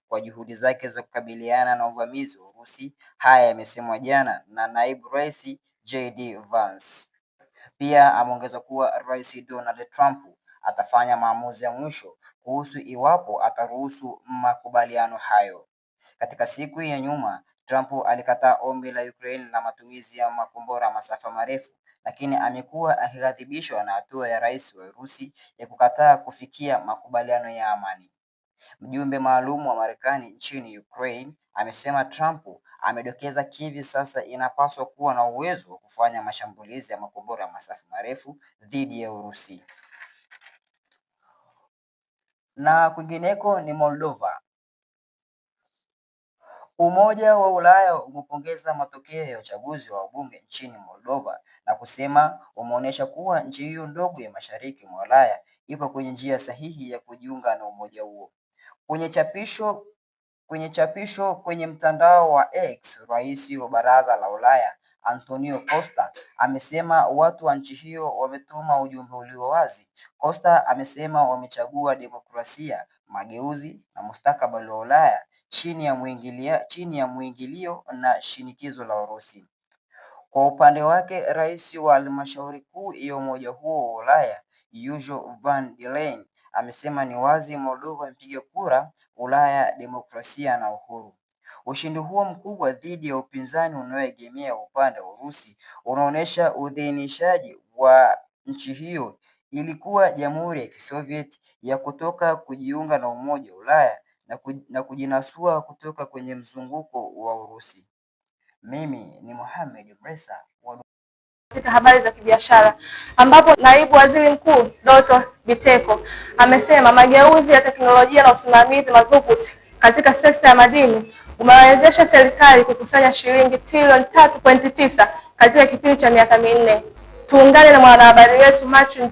kwa juhudi zake za kukabiliana na uvamizi wa Urusi. Haya yamesemwa jana na naibu rais JD Vance. Pia ameongeza kuwa Rais Donald Trump atafanya maamuzi ya mwisho kuhusu iwapo ataruhusu makubaliano hayo. Katika siku ya nyuma, Trump alikataa ombi la Ukraine la matumizi ya makombora masafa marefu, lakini amekuwa akighadhibishwa na hatua ya rais wa Urusi ya kukataa kufikia makubaliano ya amani. Mjumbe maalum wa Marekani nchini Ukraine amesema Trump amedokeza Kiev sasa inapaswa kuwa na uwezo wa kufanya mashambulizi ya makombora ya masafa marefu dhidi ya Urusi. Na kwingineko ni Moldova. Umoja wa Ulaya umepongeza matokeo ya uchaguzi wa wabunge nchini Moldova na kusema umeonyesha kuwa nchi hiyo ndogo ya mashariki mwa Ulaya ipo kwenye njia sahihi ya kujiunga na umoja huo. Kwenye chapisho kwenye mtandao wa X, rais wa Baraza la Ulaya Antonio Costa amesema watu wa nchi hiyo wametuma ujumbe ulio wazi. Costa amesema wamechagua demokrasia, mageuzi na mustakabali wa Ulaya chini ya mwingilio na shinikizo la Urusi. Kwa upande wake, rais wa halmashauri kuu ya umoja huo wa Ulaya Ursula von der Leyen amesema ni wazi Moldova imepiga kura Ulaya, demokrasia na uhuru. Ushindi huo mkubwa dhidi ya upinzani unaoegemea upande wa Urusi unaonesha udhihirishaji wa nchi hiyo ilikuwa jamhuri ya Kisovieti ya kutoka kujiunga na umoja wa Ulaya na kujinasua kutoka kwenye mzunguko wa Urusi. Mimi ni Mohamed Mresa katika habari za kibiashara, ambapo naibu waziri mkuu Doto Biteko amesema mageuzi ya teknolojia na usimamizi madhubuti katika sekta ya madini umewezesha serikali kukusanya shilingi trilioni 3.9 katika kipindi cha miaka minne. Tuungane na mwanahabari wetu Martin